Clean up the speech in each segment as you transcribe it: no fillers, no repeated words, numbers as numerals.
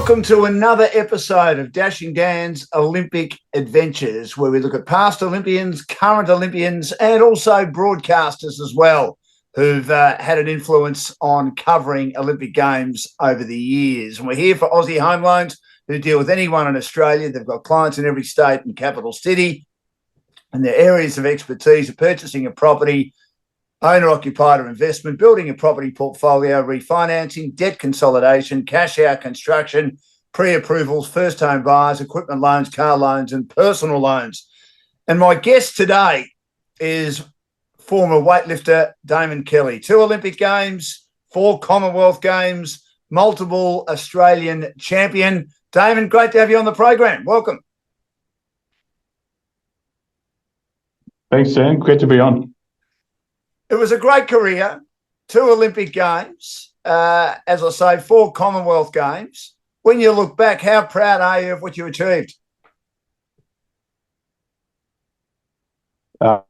Welcome to another episode of Dashing Dan's Olympic Adventures, where we look at past Olympians, current Olympians, and also broadcasters as well, who've had an influence on covering Olympic Games over the years. And we're here for Aussie Home Loans, who deal with anyone in Australia. They've got clients in every state and capital city, and their areas of expertise are purchasing a property, owner-occupied or investment, building a property portfolio, refinancing, debt consolidation, cash-out construction, pre-approvals, first-home buyers, equipment loans, car loans, and personal loans. And my guest today is former weightlifter Damon Kelly. 2 Olympic Games, 4 Commonwealth Games, multiple Australian champion. Damon, great to have you on the program. Welcome. Thanks, Dan. Great to be on. It was a great career, 2 Olympic Games, as I say, 4 Commonwealth Games. When you look back, how proud are you of what you achieved? No,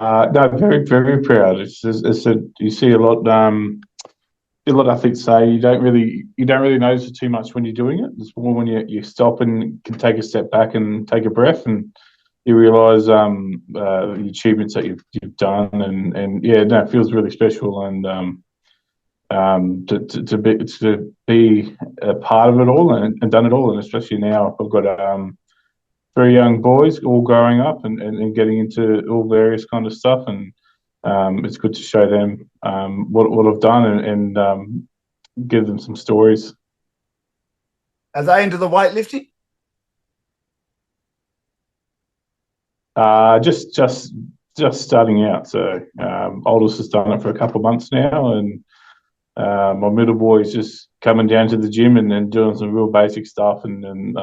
very, very proud. You see a lot of athletes say you don't really notice it too much when you're doing it. It's more when you stop and can take a step back and take a breath, and you realise the achievements that you've done, and yeah, no, it feels really special, and to be a part of it all and done it all, and especially now I've got 3 young boys all growing up and getting into all various kind of stuff, and it's good to show them what I've done and give them some stories. Are they into the weightlifting? Just starting out. So oldest has done it for a couple of months now, and my middle boy is just coming down to the gym and doing some real basic stuff, and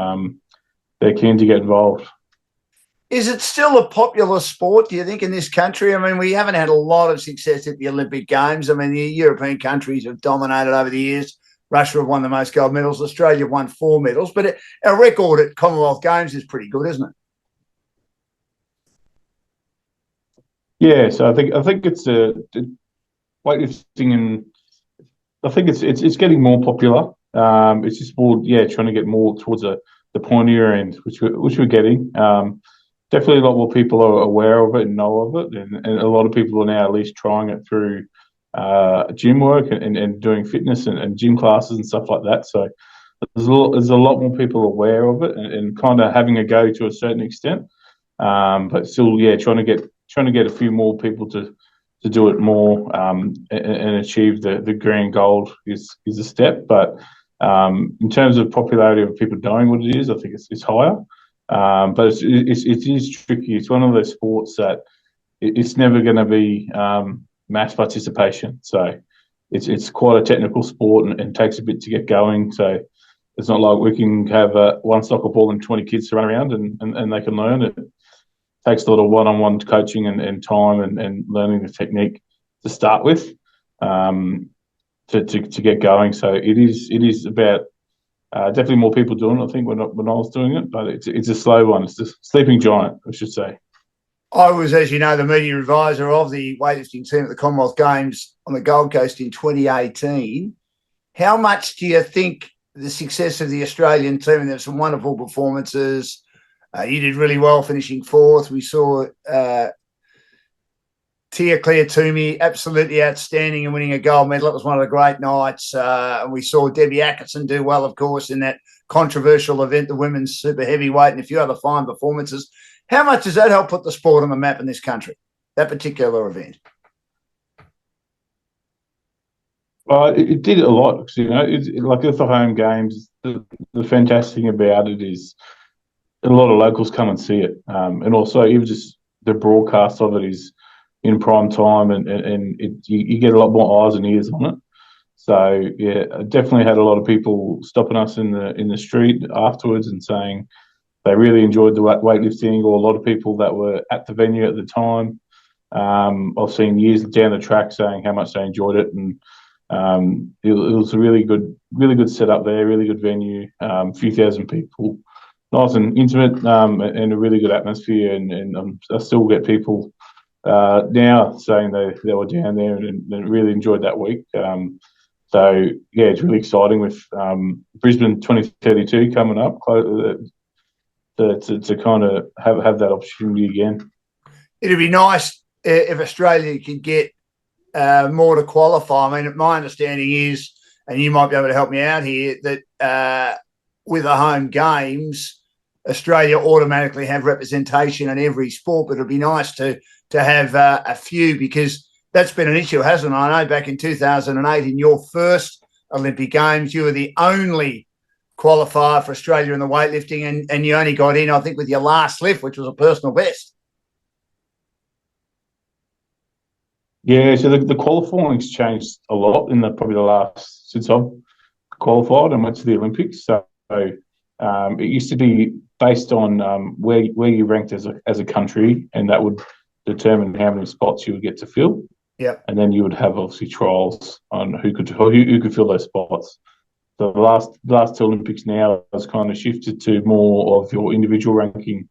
they're keen to get involved. Is it still a popular sport, do you think, in this country? I mean, we haven't had a lot of success at the Olympic Games. I mean, the European countries have dominated over the years. Russia have won the most gold medals. Australia have won 4 medals. But our record at Commonwealth Games is pretty good, isn't it? Yeah, so I think it's weightlifting, and I think it's getting more popular. It's just more, trying to get more towards the pointier end, which we're getting. Definitely a lot more people are aware of it and know of it, and a lot of people are now at least trying it through gym work and doing fitness and gym classes and stuff like that. So there's a lot more people aware of it and kind of having a go to a certain extent. But still, trying to get a few more people to do it more and achieve the grand gold is a step. But in terms of popularity of people knowing what it is, I think it's higher. But it is tricky. It's one of those sports that it's never going to be mass participation. So it's quite a technical sport and takes a bit to get going. So it's not like we can have one soccer ball and 20 kids to run around and they can learn it. Takes a lot of one-on-one coaching and time and learning the technique to start with to get going. So it is about definitely more people doing it, I think, when I was doing it, but it's a slow one. It's a sleeping giant, I should say. I was, as you know, the media advisor of the weightlifting team at the Commonwealth Games on the Gold Coast in 2018. How much do you think the success of the Australian team, and there's some wonderful performances, you did really well, finishing 4th. We saw Tia-Clair Toomey absolutely outstanding and winning a gold medal. It was one of the great nights. And we saw Debbie Atkinson do well, of course, in that controversial event, the women's super heavyweight, and a few other fine performances. How much does that help put the sport on the map in this country, that particular event? It did a lot, because, like with the home games, the fantastic thing about it is a lot of locals come and see it, and also even just the broadcast of it is in prime time, and you get a lot more eyes and ears on it. So yeah, I definitely had a lot of people stopping us in the street afterwards and saying they really enjoyed the weightlifting, or a lot of people that were at the venue at the time. I've seen years down the track saying how much they enjoyed it, and it was a really good setup there, really good venue, a few thousand people. Nice and intimate, and a really good atmosphere, and I still get people now saying they were down there and really enjoyed that week. So yeah, it's really exciting with Brisbane 2032 coming up to kind of have that opportunity again. It'd be nice if Australia could get more to qualify. I mean, my understanding is, and you might be able to help me out here, that with the home games, Australia automatically have representation in every sport, but it'd be nice to have a few, because that's been an issue, hasn't it? I know back in 2008, in your first Olympic Games, you were the only qualifier for Australia in the weightlifting, and you only got in, I think, with your last lift, which was a personal best. Yeah, so the qualifying's changed a lot in probably the last since I've qualified and went to the Olympics. So it used to be based on where you ranked as a country, and that would determine how many spots you would get to fill. Yeah, and then you would have obviously trials on who could fill those spots. So the last two Olympics now has kind of shifted to more of your individual ranking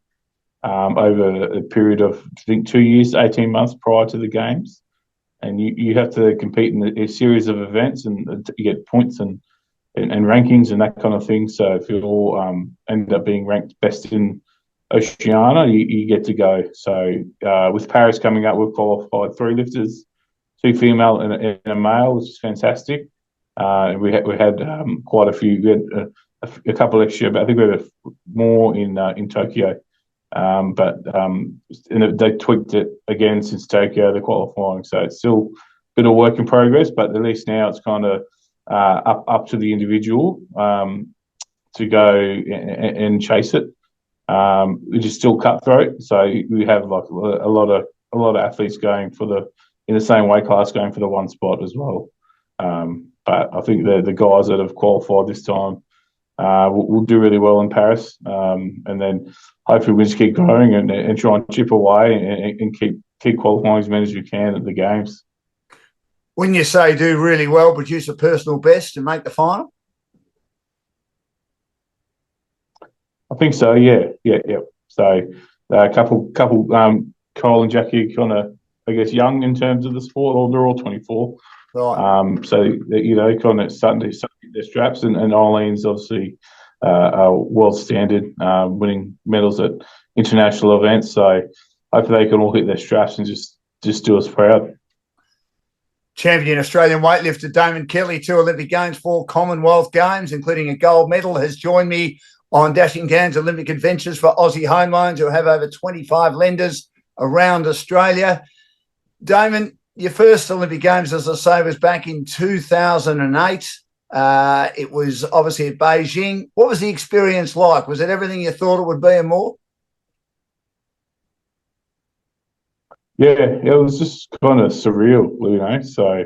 over a period of, I think, 2 years, 18 months prior to the games. And you have to compete in a series of events, and you get points and rankings and that kind of thing. So if you all end up being ranked best in Oceania, you get to go. So with Paris coming up, we've qualified 3 lifters, 2 female and a male, which is fantastic. And we had quite a few. We had a couple extra, but I think we have more in Tokyo. They tweaked it again since Tokyo, the qualifying. So it's still a bit of work in progress, but at least now it's kind of up to the individual to go and chase it. Which is still cutthroat. So we have like a lot of athletes going in the same weight class, going for the one spot as well. But I think the guys that have qualified this time will do really well in Paris, and then hopefully we just keep growing and try and chip away and keep qualifying as many as we can at the games. When you say do really well, produce a personal best and make the final? I think so. Yeah. So a couple. Kyle and Jackie are kind of, I guess, young in terms of the sport. Or they're all 24. Right. So kind of starting to get their straps, and Eileen's obviously a world standard, winning medals at international events. So hopefully they can all hit their straps and just do us proud. Champion Australian weightlifter Damon Kelly, 2 Olympic Games, 4 Commonwealth Games, including a gold medal, has joined me on Dashing Dan's Olympic Adventures for Aussie Home Loans, who have over 25 lenders around Australia. Damon, your first Olympic Games, as I say, was back in 2008. It was obviously at Beijing. What was the experience like? Was it everything you thought it would be and more? Yeah, it was just kind of surreal, So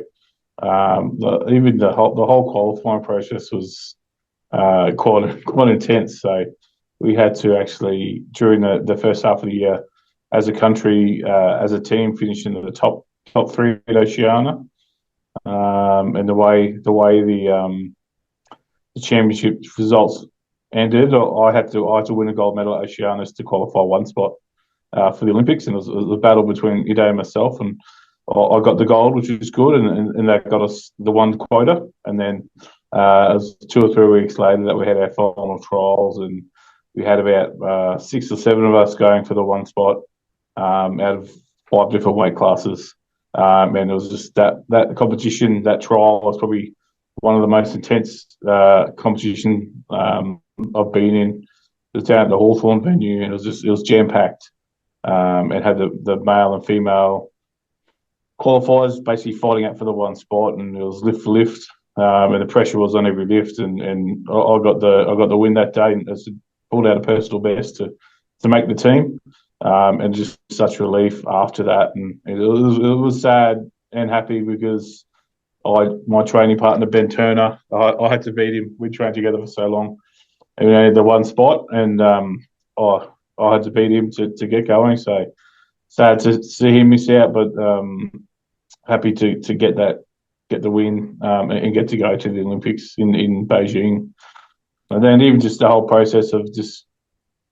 even the whole qualifying process was quite intense. So we had to actually, during the first half of the year, as a country, as a team, finish in the top 3 at Oceania. And the way the championship results ended, I had to win a gold medal at Oceanias to qualify 1 spot for the Olympics, and it was a battle between Ide and myself, and I got the gold, which was good, and that got us the 1 quota. And then it was 2 or 3 weeks later that we had our final trials, and we had about 6 or 7 of us going for the 1 spot out of 5 different weight classes. And it was just that competition, that trial was probably one of the most intense competition I've been in. It was down at the Hawthorn venue, and it was jam packed. It had the male and female qualifiers basically fighting out for the 1 spot, and it was lift for lift, and the pressure was on every lift. And I got the win that day, and pulled out a personal best to make the team. And just such relief after that, and it was sad and happy because my training partner Ben Turner, I had to beat him. We trained together for so long, and we had the 1 spot, and I had to beat him to get going. So sad to see him miss out, but happy to get the win and get to go to the Olympics in Beijing. And then even just the whole process of just,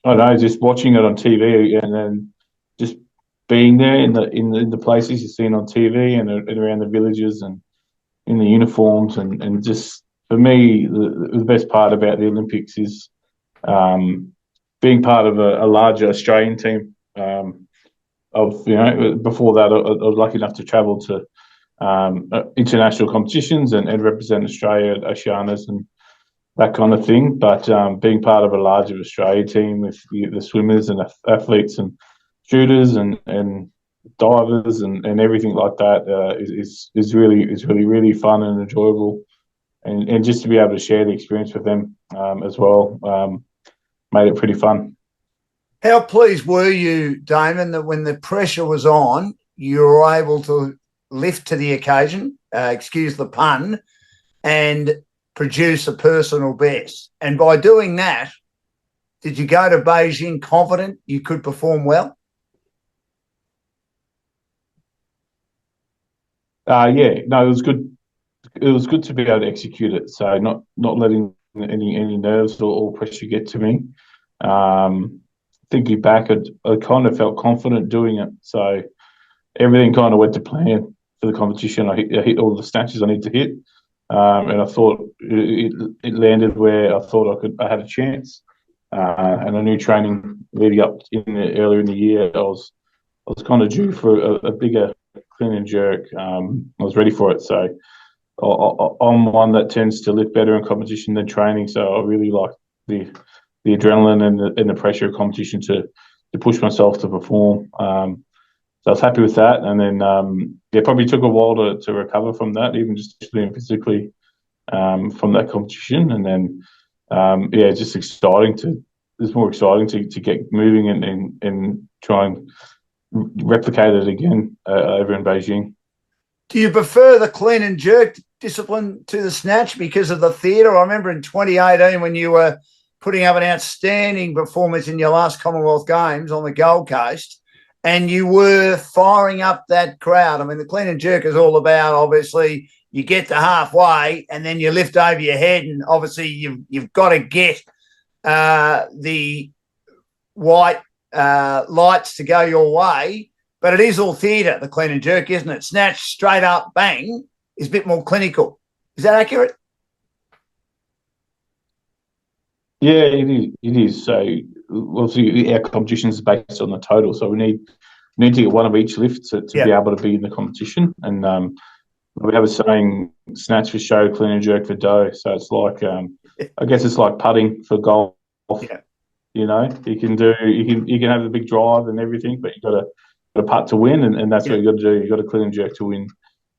I don't know, just watching it on TV, and then just being there in the places you've seen on TV and around the villages, and in the uniforms, and just for me, the best part about the Olympics is being part of a larger Australian team. Before that, I was lucky enough to travel to international competitions and represent Australia at Oceanas and that kind of thing. But being part of a larger Australia team with the swimmers and athletes and shooters and divers and everything like that is really fun and enjoyable. And just to be able to share the experience with them as well made it pretty fun. How pleased were you, Damon, that when the pressure was on, you were able to lift to the occasion, excuse the pun, and produce a personal best? And by doing that, did you go to Beijing confident you could perform well? It was good. It was good to be able to execute it. So not letting any nerves or pressure get to me. Thinking back, I kind of felt confident doing it. So everything kind of went to plan for the competition. I hit all the snatches I need to hit, and I thought it landed where I thought I had a chance. And I knew training leading up earlier in the year, I was kind of due for a bigger clean and jerk. I was ready for it. So I'm one that tends to lift better in competition than training. So I really like the adrenaline and the pressure of competition to push myself to perform. So I was happy with that. And then, it probably took a while to recover from that, even just physically from that competition. And then, just it's more exciting to get moving and try and replicate it again over in Beijing. Do you prefer the clean and jerk discipline to the snatch because of the theatre? I remember in 2018 when you were putting up an outstanding performance in your last Commonwealth Games on the Gold Coast, and you were firing up that crowd. I mean, the clean and jerk is all about, obviously, you get to halfway and then you lift over your head, and obviously you've got to get the white lights to go your way. But it is all theatre, the clean and jerk, isn't it? Snatch, straight up, bang, is a bit more clinical. Is that accurate? Yeah, it is. So obviously our competition is based on the total, so we need to get one of each lift to be able to be in the competition. And we have a saying: snatch for show, clean and jerk for dough. So it's like I guess it's like putting for golf. Yeah. You know, you can have a big drive and everything, but you got to putt to win, and that's what you got to do. You got to clean and jerk to win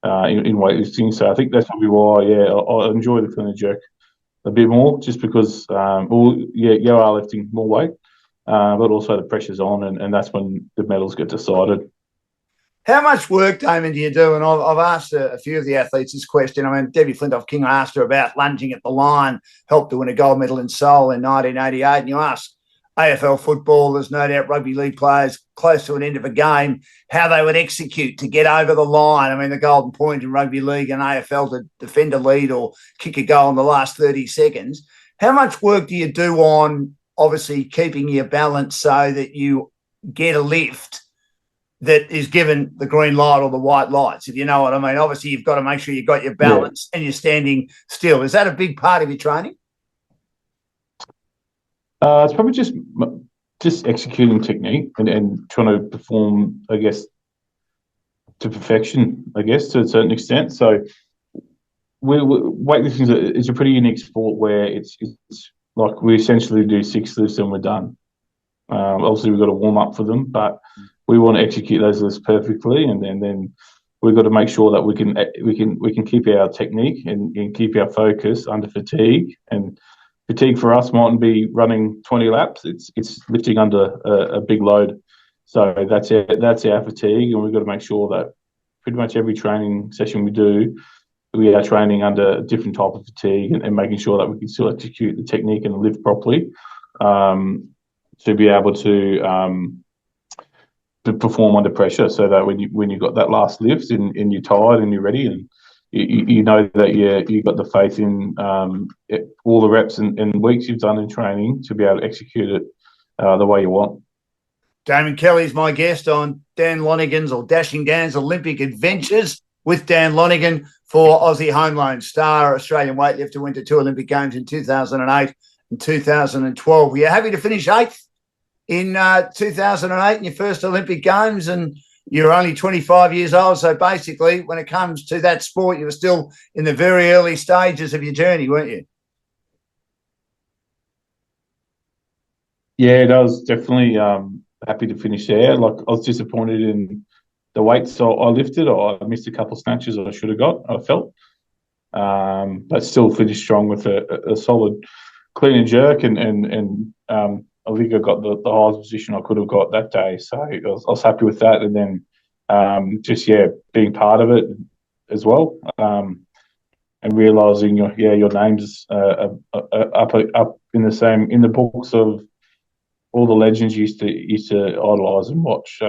in weightlifting. So I think that's probably why I enjoy the clean and jerk a bit more, just because you are lifting more weight, but also the pressure's on, and that's when the medals get decided. How much work, Damon, do you do? And I've asked a few of the athletes this question. I mean, Debbie Flintoff-King, I asked her about lunging at the line, helped to win a gold medal in Seoul in 1988. And you ask AFL footballers, no doubt rugby league players, close to an end of a game, how they would execute to get over the line. I mean, the golden point in rugby league and AFL to defend a lead or kick a goal in the last 30 seconds. How much work do you do on, obviously, keeping your balance so that you get a lift that is given the green light or the white lights, if you know what I mean? Obviously, you've got to make sure you've got your balance and you're standing still. Is that a big part of your training? It's probably just executing technique and trying to perform, I guess, to perfection, I guess, to a certain extent. So weightlifting is a pretty unique sport where it's like we essentially do 6 lifts and we're done. Obviously, we've got to warm up for them, but we want to execute those lifts perfectly, and then we've got to make sure that we can keep our technique and keep our focus under fatigue. And fatigue for us mightn't be running 20 laps; it's lifting under a big load. So that's our fatigue, and we've got to make sure that pretty much every training session we do, we are training under a different type of fatigue and making sure that we can still execute the technique and lift properly to be able to perform under pressure, so that when you got that last lift and you're tired and you're ready, and you know that you got the faith in all the reps and weeks you've done in training to be able to execute it the way you want. Damon Kelly is my guest on Dan Lonergan's or Dashing Dan's Olympic Adventures with Dan Lonergan. for Aussie home loan star Australian weightlifter, went to 2 Olympic Games in 2008 and 2012. Were you happy to finish 8th in 2008 in your first Olympic Games? And you're only 25 years old, so basically when it comes to that sport, you were still in the very early stages of your journey, weren't you? Yeah, I was definitely happy to finish there. Like, I was disappointed in the weights I lifted. I missed a couple of snatches I should have got, I felt. But still finished strong with a solid clean and jerk, and I think I got the highest position I could have got that day. So I was happy with that, and then being part of it as well, and realizing your names up in the books of all the legends used to idolize and watch.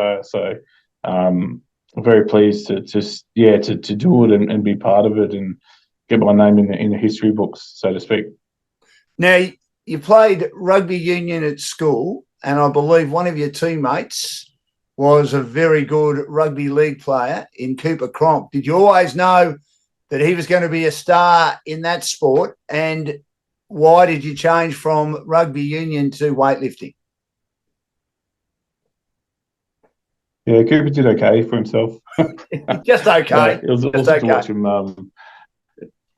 I'm very pleased to do it and be part of it and get my name in the history books, so to speak. Now, you played rugby union at school, and I believe one of your teammates was a very good rugby league player in Cooper Cronk. Did you always know that he was going to be a star in that sport? And why did you change from rugby union to weightlifting? Yeah, Cooper did okay for himself. Just okay. It was awesome to watch him.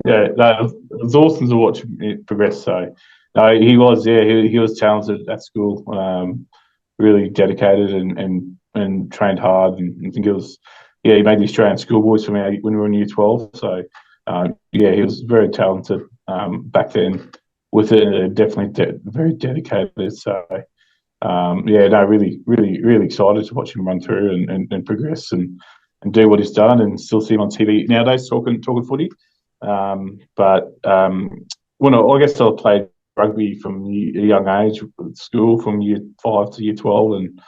It was awesome to watch him progress. So, he was talented at school. Really dedicated and trained hard. And I think he made the Australian schoolboys for me when we were in Year 12. So, he was very talented back then with it. Definitely very dedicated. So. Really, really, really excited to watch him run through and progress and do what he's done, and still see him on TV nowadays talking footy. I guess I played rugby from a young age at school, from Year 5 to Year 12, and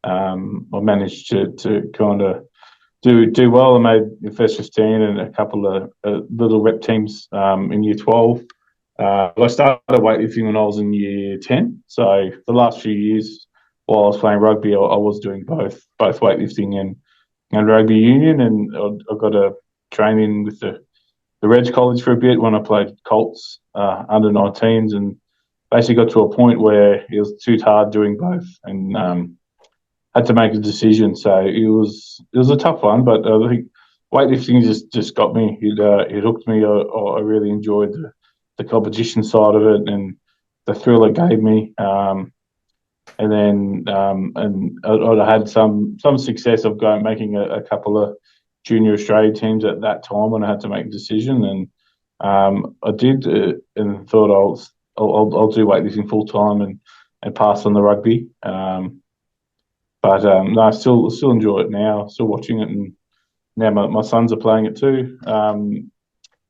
I managed to kind of do well. I made the first 15 and a couple of little rep teams in Year 12. I started weightlifting when I was in Year 10. So the last few years while I was playing rugby, I was doing both weightlifting and rugby union. And I got a training with the Reg College for a bit when I played Colts under 19s, and basically got to a point where it was too hard doing both, and had to make a decision. So it was a tough one, but I think weightlifting just got me. It hooked me. I really enjoyed the competition side of it and the thrill it gave me. And then I had some success of making a couple of junior Australia teams at that time when I had to make a decision, and I did, and thought I'll do weightlifting full time and pass on the rugby. No, I still enjoy it now. Still watching it, and now my sons are playing it too.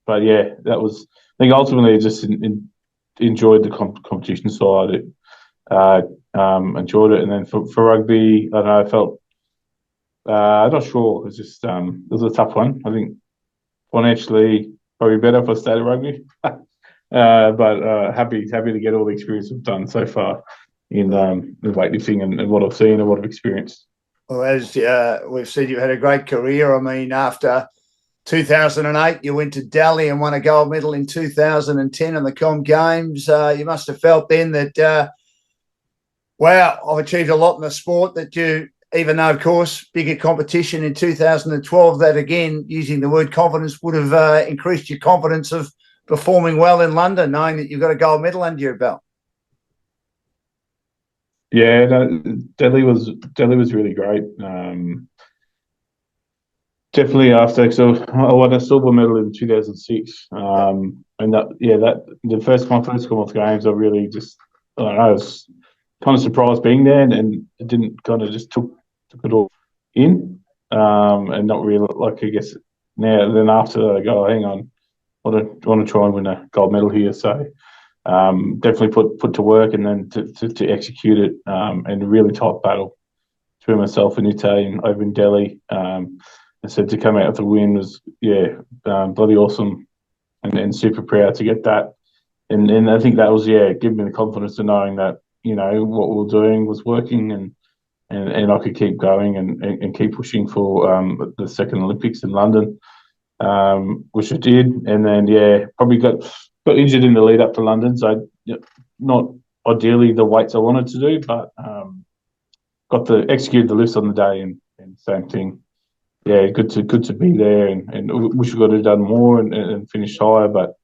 But yeah, that was. I think ultimately I just enjoyed the competition side. Enjoyed it, and then for rugby, I don't know. I felt I'm not sure. It was just it was a tough one. I think financially probably better if I stayed at rugby, but happy to get all the experience I've done so far in weightlifting and what I've seen and what I've experienced. Well, as we've said, you've had a great career. I mean, after 2008, you went to Delhi and won a gold medal in 2010 in the Com Games. You must have felt then that, wow, I've achieved a lot in the sport, that you, even though, of course, bigger competition in 2012, that again, using the word confidence, would have increased your confidence of performing well in London, knowing that you've got a gold medal under your belt. Yeah, no, Delhi was really great. Definitely after, so I won a silver medal in 2006, and that my first Commonwealth Games, I really just, I don't know, I was kind of surprised being there, and it didn't kind of just took it all in, and not really, like, I guess now then after that I go, hang on, I want to try and win a gold medal here, so definitely put to work, and then to execute it, and a really tight battle between myself and Italian over in Delhi. And so to come out with the win was, bloody awesome, and super proud to get that. And I think that was, giving me the confidence of knowing that, what we were doing was working, and I could keep going and keep pushing for the second Olympics in London. which I did, and then probably got injured in the lead up to London. So not ideally the weights I wanted to do, but got to execute the lifts on the day, and same thing. Yeah, good to be there, and wish we could have done more and finished higher, but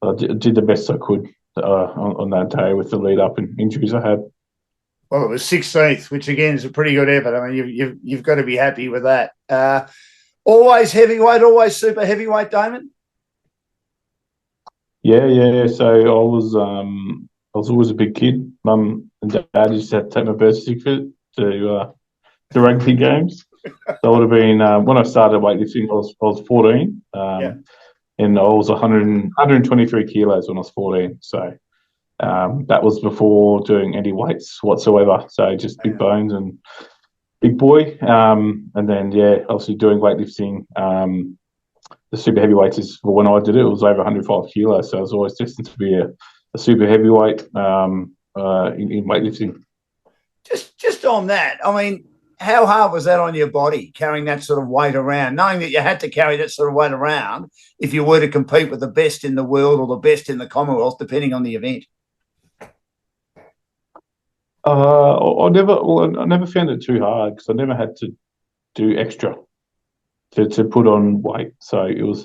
I did the best I could on that day with the lead up and injuries I had. Well, it was 16th, which again is a pretty good effort. I mean, you've got to be happy with that. Always heavyweight, always super heavyweight, Damon? Yeah. So I was always a big kid. Mum and Dad used to have to take my birth certificate to rugby games. So I would have been when I started weightlifting, I was 14, and I was 123 kilos when I was 14. So that was before doing any weights whatsoever. So just big bones and big boy. And then obviously doing weightlifting. The super heavyweights is when I did it, it was over 105 kilos. So I was always destined to be a super heavyweight in weightlifting. Just on that, I mean, how hard was that on your body, carrying that sort of weight around, knowing that you had to carry that sort of weight around if you were to compete with the best in the world or the best in the Commonwealth, depending on the event? I never found it too hard because I never had to do extra to put on weight. So it was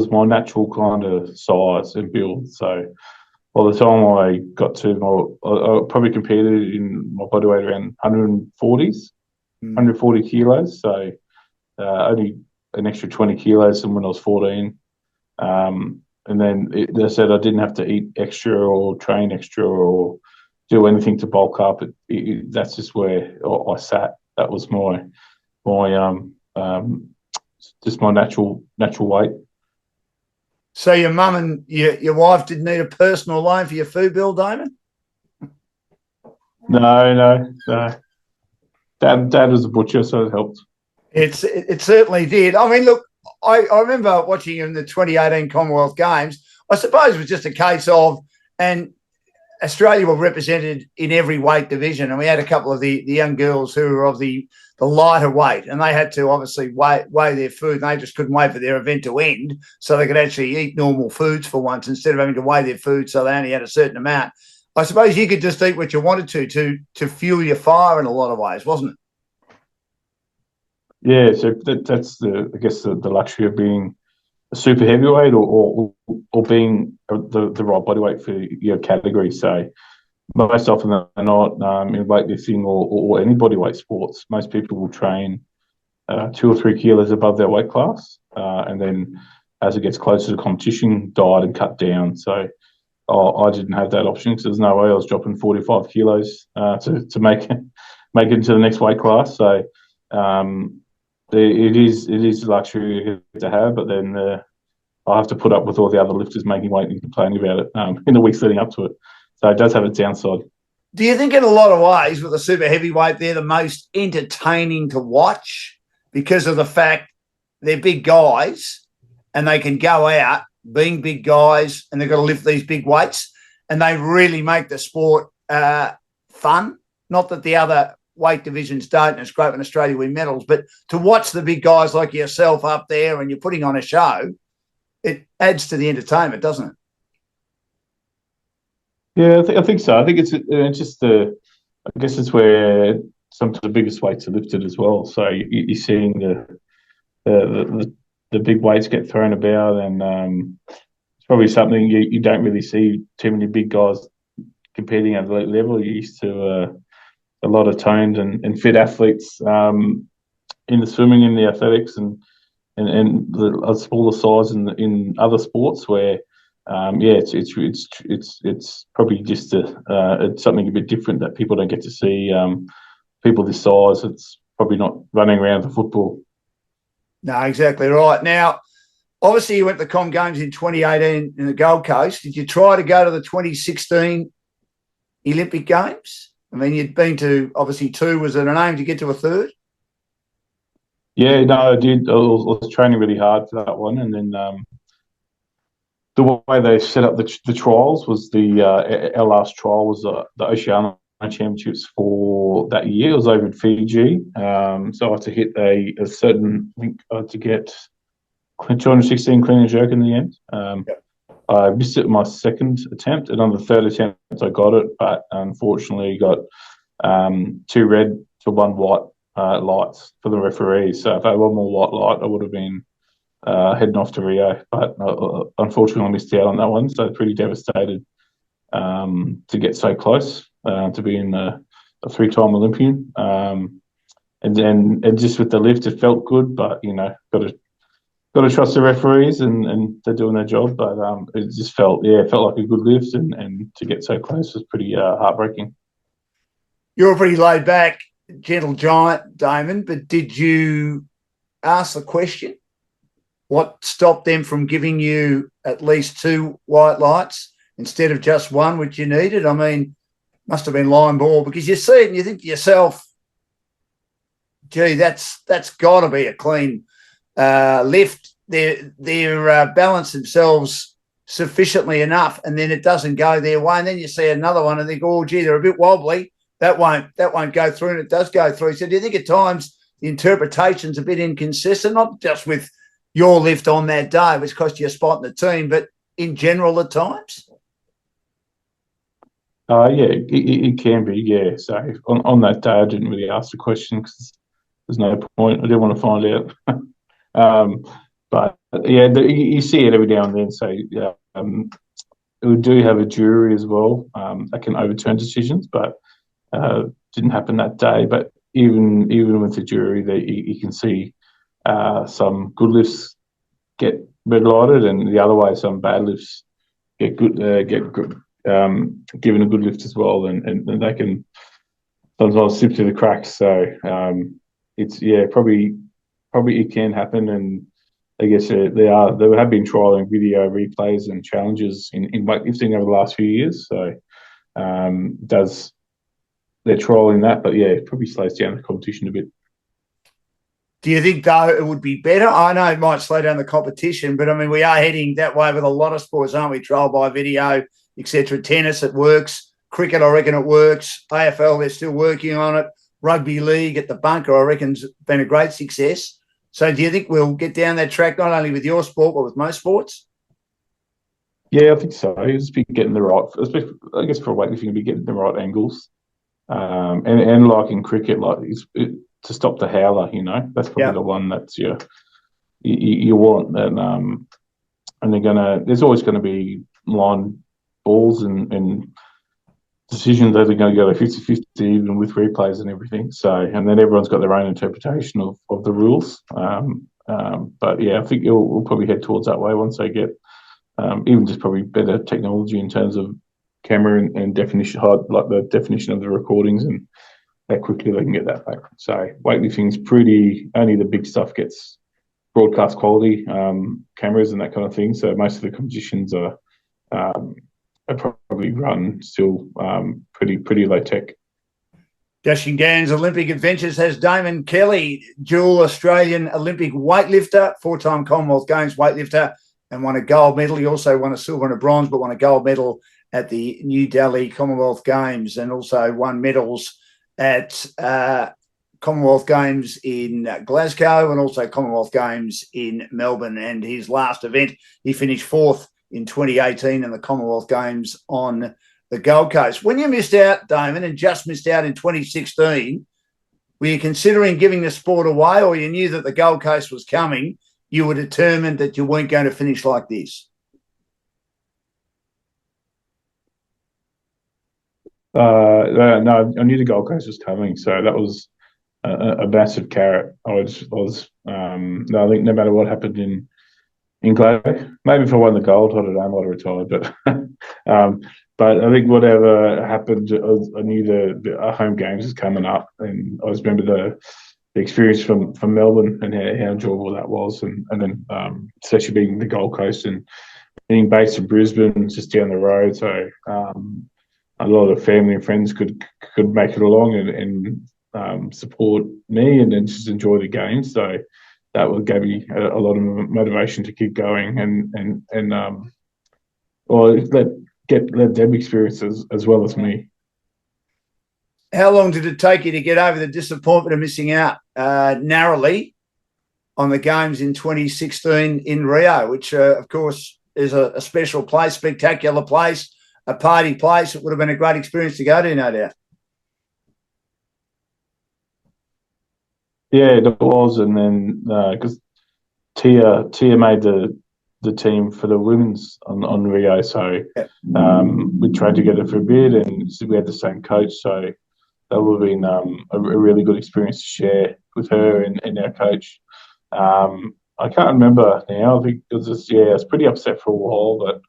my natural kind of size and build. So by the time I got to I probably competed in my body weight around 140s, 140 kilos. So only an extra 20 kilos than when I was 14. And then they said I didn't have to eat extra or train extra or do anything to bulk up. That's just where I sat. That was my just my natural weight. So your mum and your wife didn't need a personal loan for your food bill, Damon? No. Dad was a butcher, so it helped. It certainly did. I mean, look, I remember watching in the 2018 Commonwealth Games. I suppose it was just a case of, and Australia were represented in every weight division, and we had a couple of the young girls who were of the lighter weight, and they had to obviously weigh their food, and they just couldn't wait for their event to end so they could actually eat normal foods for once instead of having to weigh their food so they only had a certain amount. I suppose you could just eat what you wanted to fuel your fire in a lot of ways, wasn't it? Yeah, so that's I guess the luxury of being a super heavyweight or being the right body weight for your category. So most often than not, in weightlifting or any body weight sports, most people will train 2 or 3 kilos above their weight class, and then as it gets closer to competition, diet and cut down. So I didn't have that option because there's no way I was dropping 45 kilos to make it into the next weight class. So it is a luxury to have, but then I have to put up with all the other lifters making weight and complaining about it in the weeks leading up to it. So it does have its downside. Do you think in a lot of ways with the super heavyweight, they're the most entertaining to watch because of the fact they're big guys and they can go out being big guys and they've got to lift these big weights and they really make the sport fun? Not that the other weight divisions don't, and it's great when Australia win medals, but to watch the big guys like yourself up there and you're putting on a show, it adds to the entertainment, doesn't it? Yeah, I think so. I think it's just I guess it's where some of the biggest weights are lifted as well. So you're seeing the big weights get thrown about, and it's probably something you don't really see too many big guys competing at elite level. You're used to a lot of toned and fit athletes in the swimming, in the athletics, and a smaller size in other sports where. It's probably just it's something a bit different that people don't get to see. People this size, it's probably not running around for football. No, exactly right. Now, obviously, you went to the Com Games in 2018 in the Gold Coast. Did you try to go to the 2016 Olympic Games? I mean, you'd been to obviously 2. Was it an aim to get to a 3rd? Yeah, no, I did. I was training really hard for that one, and then. The way they set up the trials was our last trial was the Oceania Championships for that year. It was over in Fiji, so I had to hit a certain. I think I had to get 216 clean and jerk in the end. Yep. I missed it in my second attempt, and on the third attempt I got it, but unfortunately got 2 red to 1 white lights for the referees. So if I had one more white light, I would have been heading off to Rio. But unfortunately, I missed out on that one. So pretty devastated to get so close to being a 3-time Olympian. And just with the lift, it felt good, but got to trust the referees and they're doing their job. But it just felt like a good lift, and to get so close was pretty heartbreaking. You're a pretty laid back, gentle giant, Damon, but did you ask the question? What stopped them from giving you at least 2 white lights instead of just 1, which you needed? I mean, must have been line ball, because you see it and you think to yourself, gee, that's got to be a clean lift. They're balanced themselves sufficiently enough, and then it doesn't go their way. And then you see another one and think, oh, gee, they're a bit wobbly. That won't go through, and it does go through. So do you think at times the interpretation's a bit inconsistent, not just with your lift on that day, which cost you a spot in the team, but in general at times? It can be, yeah. So on that day, I didn't really ask the question because there's no point. I didn't want to find out. But yeah, you see it every now and then. So we do have a jury as well that can overturn decisions, but didn't happen that day. But even with the jury, you can see some good lifts get red lighted, and the other way, some bad lifts get given a good lift as well, and they can sometimes slip through the cracks. So it's probably it can happen, and I guess they have been trialing video replays and challenges in weightlifting over the last few years. So they're trialing that, but yeah, it probably slows down the competition a bit. Do you think, though, it would be better? I know it might slow down the competition, but I mean, we are heading that way with a lot of sports, aren't we? Trial by video, etc. Tennis, it works. Cricket, I reckon it works. AFL, they're still working on it. Rugby league at the bunker, I reckon's been a great success. So do you think we'll get down that track, not only with your sport, but with most sports? Yeah, I think so. Just be getting the right, especially, I guess for weightlifting, you'll be getting the right angles. And like in cricket, to stop the howler, that's probably the one that's you want. And there's always going to be line balls and decisions that are going to go to 50-50, even with replays and everything. So, and then everyone's got their own interpretation of the rules. But yeah, I think we'll probably head towards that way once they get even just probably better technology in terms of camera and definition, like the definition of the recordings, and how quickly they can get that back. So weightlifting's only the big stuff gets broadcast quality cameras and that kind of thing. So most of the competitions are probably run still pretty low tech. Dashing Gans Olympic Adventures has Damon Kelly, dual Australian Olympic weightlifter, 4-time Commonwealth Games weightlifter, and won a gold medal. He also won a silver and a bronze, but won a gold medal at the New Delhi Commonwealth Games, and also won medals at Commonwealth Games in Glasgow and also Commonwealth Games in Melbourne. And his last event, he finished 4th in 2018 in the Commonwealth Games on the Gold Coast. When you missed out, Damon, and just missed out in 2016, were you considering giving the sport away, or you knew that the Gold Coast was coming, you were determined that you weren't going to finish like this? No, I knew the Gold Coast was coming, so that was a massive carrot. I think no matter what happened in Glasgow, maybe if I won the gold, I don't know, I might have retired, but I think whatever happened, I knew the home games was coming up, and I just remember the experience from Melbourne and how enjoyable that was, and then especially being the Gold Coast and being based in Brisbane, just down the road, so a lot of family and friends could make it along and support me and then just enjoy the game. So that gave me a lot of motivation to keep going and let them experience as well as me. How long did it take you to get over the disappointment of missing out narrowly on the games in 2016 in Rio, which, of course, is a special place, spectacular place, a party place. It would have been a great experience to go to, no doubt. Yeah, it was, and then because Tia made the team for the women's on Rio, so we trained together for a bit, and we had the same coach, so that would have been a really good experience to share with her and our coach. I can't remember now. I think it was just, I was pretty upset for a while, but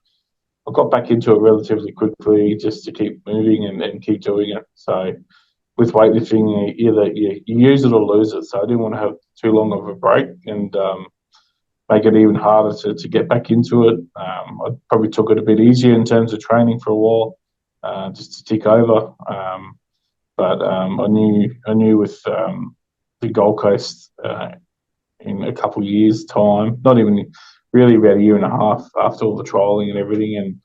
I got back into it relatively quickly just to keep moving and keep doing it. So with weightlifting, either you use it or lose it. So I didn't want to have too long of a break and make it even harder to get back into it. I probably took it a bit easier in terms of training for a while, just to tick over. But I knew with the Gold Coast in a couple of years' time, not even really about a year and a half after all the trialling and everything, and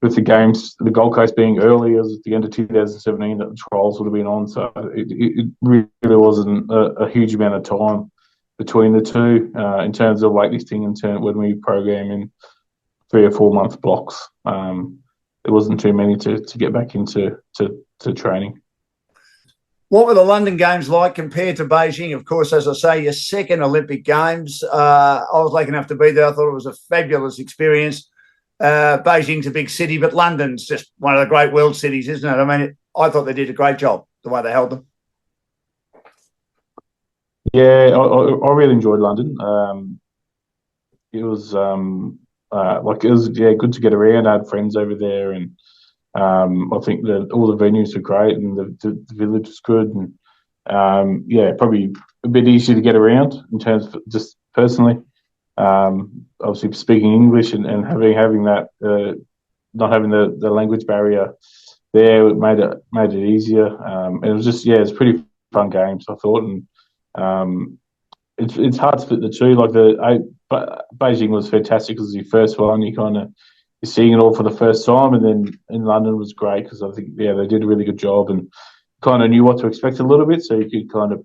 with the games, the Gold Coast being early, it was at the end of 2017 that the trials would have been on, so it really wasn't a huge amount of time between the two in terms of weightlifting. When we program in 3 or 4 month blocks, there wasn't too many to get back into to training. What were the London Games like compared to Beijing? Of course, as I say, your second Olympic Games. I was lucky enough to be there. I thought it was a fabulous experience. Beijing's a big city, but London's just one of the great world cities, isn't it? I mean, I thought they did a great job the way they held them. Yeah, I really enjoyed London. It was good to get around. I had friends over there, and I think that all the venues were great, and the village was good, and probably a bit easier to get around in terms of just personally. Obviously, speaking English and having that not having the language barrier there, it made it easier. And it was just it's pretty fun games, I thought, and it's hard to split the two. But Beijing was fantastic because your first one, you're seeing it all for the first time, and then in London was great because I think they did a really good job and kind of knew what to expect a little bit, so you could kind of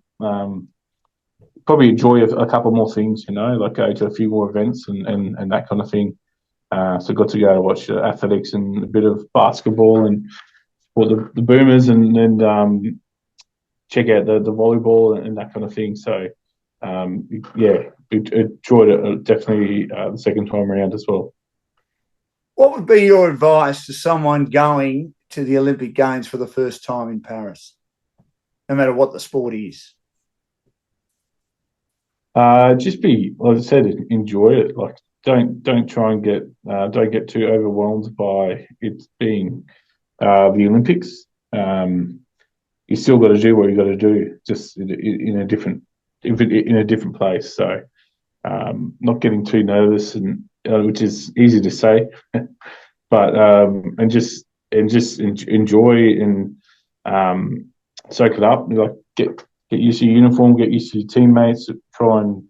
probably enjoy a couple more things, like go to a few more events and that kind of thing. So got to go to watch athletics and a bit of basketball and support the Boomers and check out the volleyball and that kind of thing. So enjoyed it definitely the second time around as well. What would be your advice to someone going to the Olympic Games for the first time in Paris, no matter what the sport is? Just like I said, enjoy it. Like don't try and don't get too overwhelmed by it being the Olympics. You still got to do what you got to do, just in a different place. So not getting too nervous, and which is easy to say, but and just enjoy and soak it up. Like get used to your uniform, get used to your teammates, try and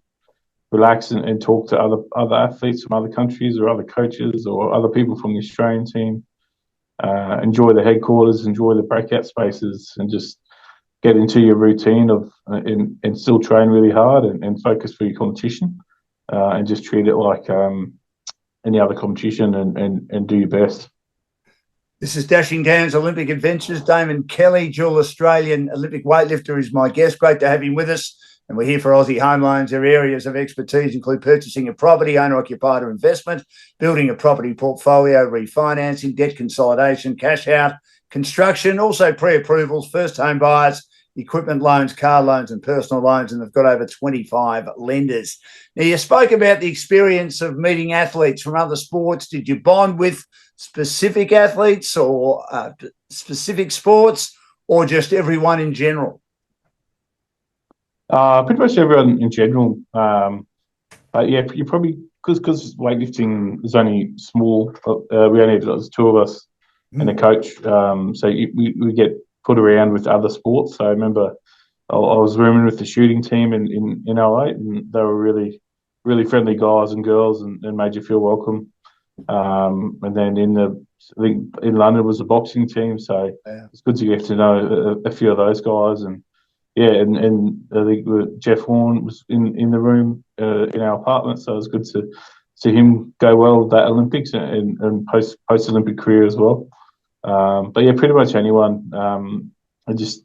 relax and talk to other athletes from other countries or other coaches or other people from the Australian team. Enjoy the headquarters, enjoy the breakout spaces, and just get into your routine of and still train really hard and focus for your competition, and just treat it like any other competition and do your best. This is Dashing Dan's Olympic Adventures. Damon Kelly, dual Australian Olympic weightlifter, is my guest. Great to have him with us. And we're here for Aussie Home Loans. Their areas of expertise include purchasing a property, owner-occupied or investment, building a property portfolio, refinancing, debt consolidation, cash out, construction, also pre-approvals, first home buyers, equipment loans, car loans and personal loans, and they've got over 25 lenders. Now, you spoke about the experience of meeting athletes from other sports. Did you bond with specific athletes or specific sports, or just everyone in general? Pretty much everyone in general. But yeah, you probably because weightlifting is only small. We only have two of us and a coach, so we get put around with other sports. So I remember I was rooming with the shooting team in L8, and they were really, really friendly guys and girls, and made you feel welcome. And then I think in London was a boxing team, so it's good to get to know a few of those guys, and yeah, and I think Jeff Horn was in the room in our apartment, so it was good to see him go well with that Olympics and post Olympic career as well. But yeah, pretty much anyone. I just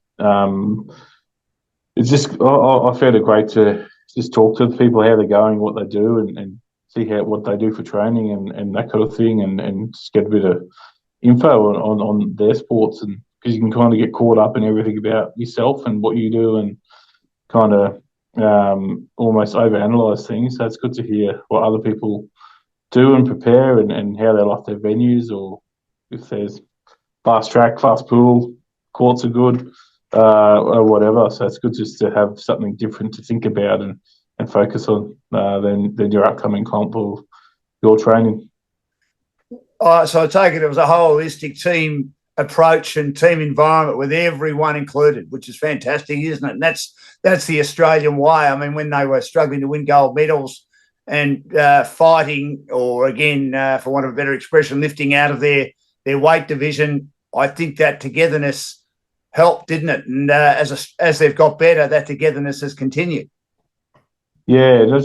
it's just I found it great to just talk to the people how they're going, what they do, and see what they do for training and that kind of thing, and just get a bit of info on their sports, and because you can kind of get caught up in everything about yourself and what you do, and kind of almost overanalyze things. So it's good to hear what other people do and prepare, and how they like their venues, or if there's fast track, fast pool, courts are good, or whatever. So it's good just to have something different to think about and focus on than your upcoming comp or your training. So I take it was a holistic team approach and team environment with everyone included, which is fantastic, isn't it? And that's the Australian way. I mean, when they were struggling to win gold medals and fighting, or again, for want of a better expression, lifting out of their weight division, I think that togetherness helped, didn't it? And as they've got better, that togetherness has continued. Yeah, I've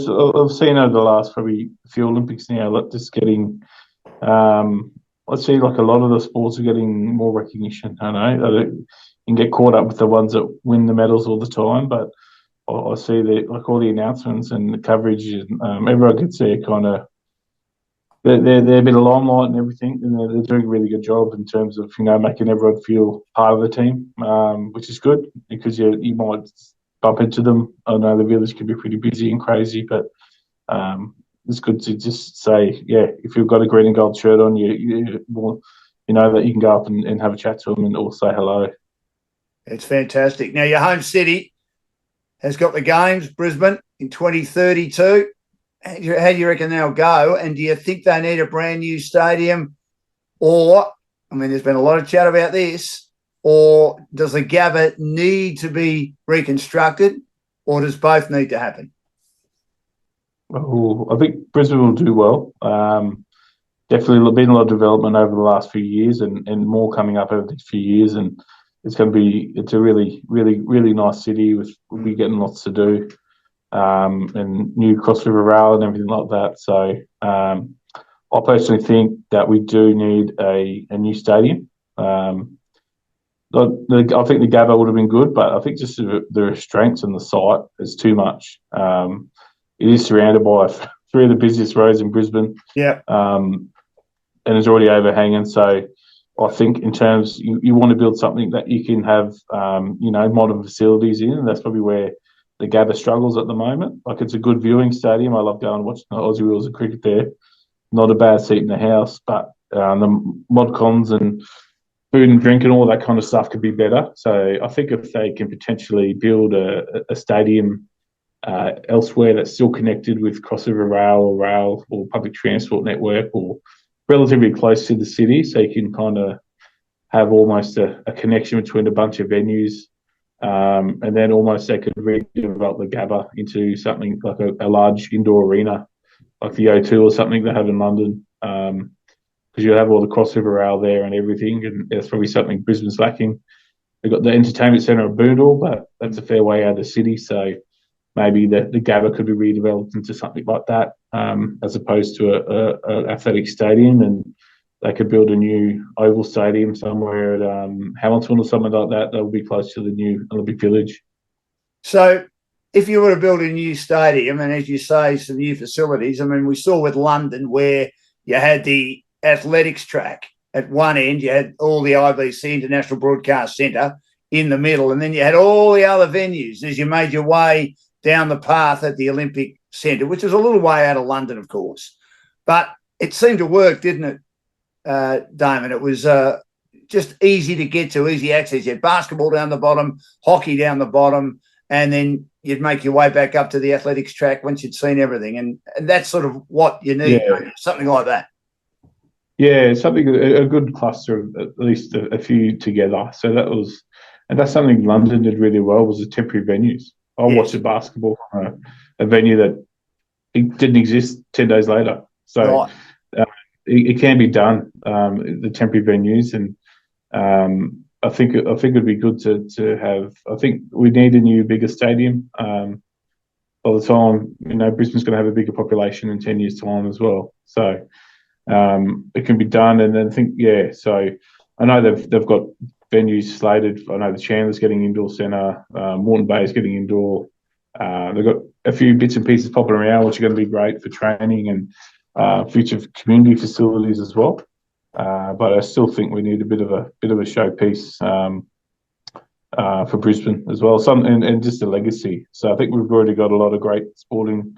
seen over the last probably few Olympics now, like just getting, I see like a lot of the sports are getting more recognition. I know you can get caught up with the ones that win the medals all the time, but I see like all the announcements and the coverage, and everyone gets their kind of they're a bit of limelight and everything, and they're doing a really good job in terms of making everyone feel part of the team, which is good because you might bump into them. I know the village can be pretty busy and crazy, but it's good to just say, yeah, if you've got a green and gold shirt on, you know that you can go up and have a chat to them and or say hello. It's fantastic. Now, your home city has got the games, Brisbane, in 2032. How do you reckon they'll go? And do you think they need a brand new stadium? Or, I mean, there's been a lot of chat about this, or does the Gabba need to be reconstructed, or does both need to happen? Oh, I think Brisbane will do well. Definitely been a lot of development over the last few years, and more coming up over the next few years. And it's a really, really, really nice city. We'll be getting lots to do, and new Cross River Rail and everything like that. So I personally think that we do need a new stadium. I think the Gabba would have been good, but I think just the restraints on the site is too much. It is surrounded by three of the busiest roads in Brisbane. Yeah. And it's already overhanging. So I think in terms, you want to build something that you can have, modern facilities in. And that's probably where the Gabba struggles at the moment. Like, it's a good viewing stadium. I love going and watching the Aussie Rules of cricket there. Not a bad seat in the house, but the mod cons and food and drink and all that kind of stuff could be better. So I think if they can potentially build a stadium elsewhere that's still connected with Cross River Rail or public transport network, or relatively close to the city, so you can kind of have almost a connection between a bunch of venues, and then almost they could redevelop the Gabba into something like a large indoor arena, like the O2 or something they have in London, because you have all the Cross River Rail there and everything, and that's probably something Brisbane's lacking. They've got the entertainment centre at Boondall, but that's a fair way out of the city, so maybe the Gabba could be redeveloped into something like that, as opposed to an athletic stadium, and they could build a new oval stadium somewhere at Hamilton or something like that. That would be close to the new Olympic Village. So if you were to build a new stadium, and as you say, some new facilities, I mean, we saw with London where you had the athletics track at one end, you had all the IBC, International Broadcast Centre, in the middle, and then you had all the other venues as you made your way down the path at the Olympic Centre, which is a little way out of London, of course. But it seemed to work, didn't it, Damon? It was just easy to get to, easy access. You had basketball down the bottom, hockey down the bottom, and then you'd make your way back up to the athletics track once you'd seen everything. And that's sort of what you need, something like that. Yeah, something, a good cluster of at least a few together. So and that's something London did really well, was the temporary venues. I watched a basketball from a venue that it didn't exist 10 days later. So it can be done, the temporary venues. And I think it'd be good to have. I think we need a new, bigger stadium. By the time Brisbane's going to have a bigger population in 10 years' time as well. So it can be done, and then I think So I know they've got venues slated. I know the Chandler's getting indoor centre. Moreton Bay's getting indoor. They've got a few bits and pieces popping around, which are going to be great for training and future community facilities as well. But I still think we need a bit of a showpiece for Brisbane as well. And just a legacy. So I think we've already got a lot of great sporting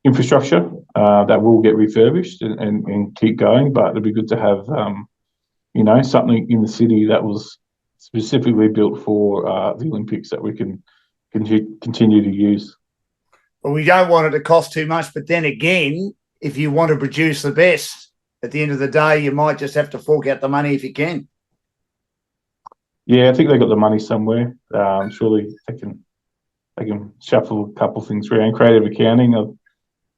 infrastructure that will get refurbished and keep going. But it'd be good to have something in the city that was specifically built for the Olympics that we can continue to use. Well, we don't want it to cost too much, but then again, if you want to produce the best, at the end of the day, you might just have to fork out the money if you can. Yeah, I think they got the money somewhere. Surely they can shuffle a couple of things around. Creative accounting,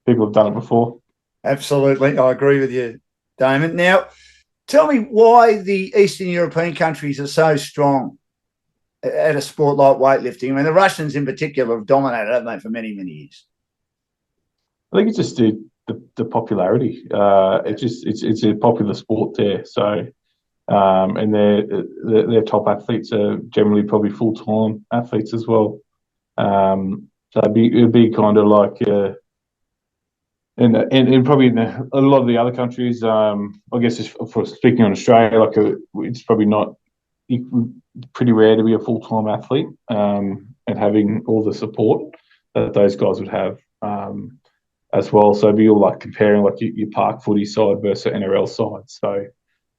people have done it before. Absolutely, I agree with you, Damon. Now, tell me why the Eastern European countries are so strong at a sport like weightlifting. I mean, the Russians in particular have dominated, haven't they, for many, many years? I think it's just the popularity. It's a popular sport there. So, and their top athletes are generally probably full-time athletes as well. So it'd be kind of like, and probably in a lot of the other countries, I guess for speaking on Australia, it's probably not pretty rare to be a full-time athlete, and having all the support that those guys would have. As well, so be all like comparing like your park footy side versus NRL side. So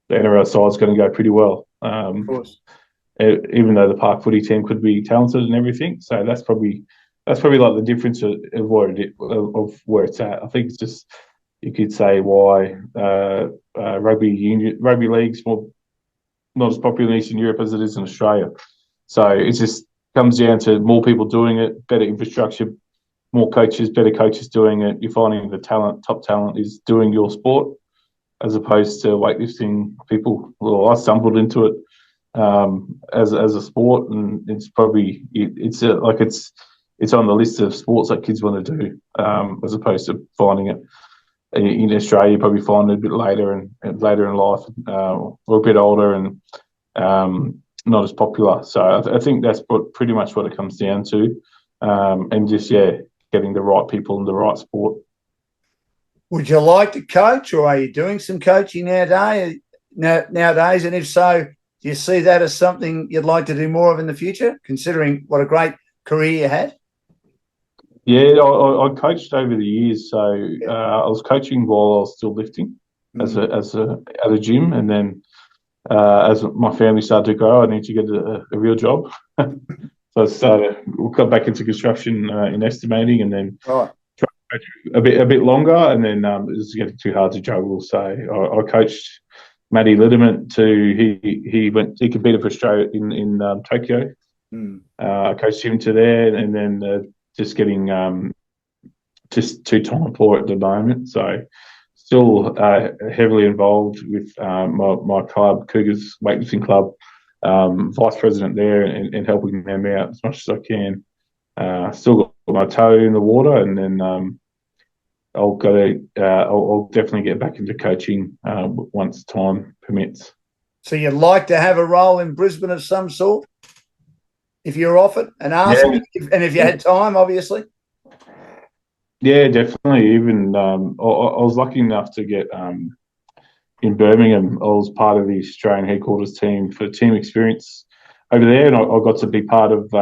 the NRL side's going to go pretty well, Of course. Even though the park footy team could be talented and everything. So that's probably like the difference of where it's at. I think it's just, you could say why rugby league's not as popular in Eastern Europe as it is in Australia. So it just comes down to more people doing it, better infrastructure, more coaches, better coaches doing it. You're finding the top talent is doing your sport, as opposed to weightlifting people. Well, I stumbled into it as a sport, and it's probably it's on the list of sports that kids want to do, as opposed to finding it in Australia. You probably find it a bit later and later in life, or a bit older and not as popular. So I think that's pretty much what it comes down to, and just getting the right people in the right sport. Would you like to coach, or are you doing some coaching nowadays? And if so, do you see that as something you'd like to do more of in the future, considering what a great career you had? Yeah, I coached over the years. So I was coaching while I was still lifting at a gym, and then as my family started to grow, I need to get a real job. So we got back into construction in estimating, and then a bit longer, and then it was getting too hard to juggle. So I coached Matty Lidderman he competed for Australia in Tokyo. I coached him to there, and then just getting just too time poor at the moment. So still heavily involved with my club, Cougars Weightlifting Club. Vice president there, and helping them out as much as I can. Still got my toe in the water, and then I'll definitely get back into coaching once time permits. So you'd like to have a role in Brisbane of some sort, if you're offered and asked, and if you had time, obviously. Yeah, definitely. Even I was lucky enough to get in Birmingham. I was part of the Australian headquarters team for team experience over there, and I got to be part of.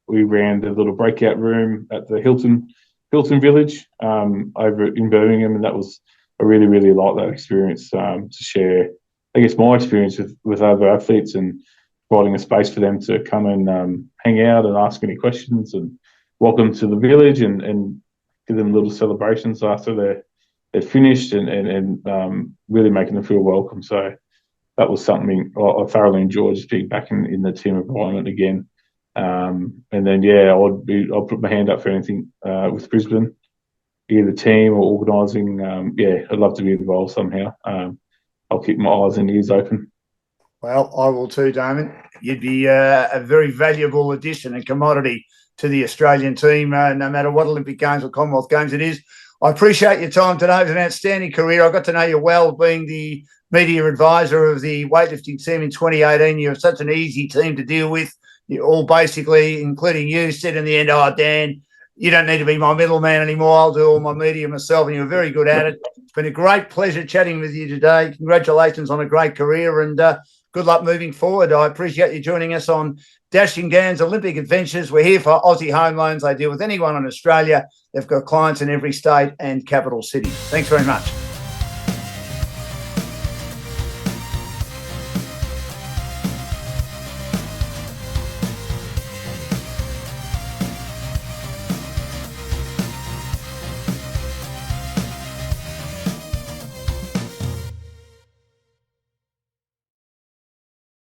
We ran the little breakout room at the Hilton Village over in Birmingham, and that was I really liked that experience to share. I guess my experience with other athletes and providing a space for them to come and hang out and ask any questions and welcome to the village and give them little celebrations after they're finished and really making them feel welcome. So that was something I thoroughly enjoyed, just being back in the team environment again. And then I'll put my hand up for anything with Brisbane, either team or organising. I'd love to be involved somehow. I'll keep my eyes and ears open. Well, I will too, Damon. You'd be a very valuable addition and commodity to the Australian team, no matter what Olympic Games or Commonwealth Games it is. I appreciate your time today. It was an outstanding career. I got to know you well, being the media advisor of the weightlifting team in 2018. You're such an easy team to deal with. You all basically, including you, said in the end, "Oh, Dan, you don't need to be my middleman anymore. I'll do all my media myself." And you're very good at it. It's been a great pleasure chatting with you today. Congratulations on a great career, and good luck moving forward. I appreciate you joining us on Dashing Dan's Olympic Adventures. We're here for Aussie Home Loans. They deal with anyone in Australia. They've got clients in every state and capital city. Thanks very much.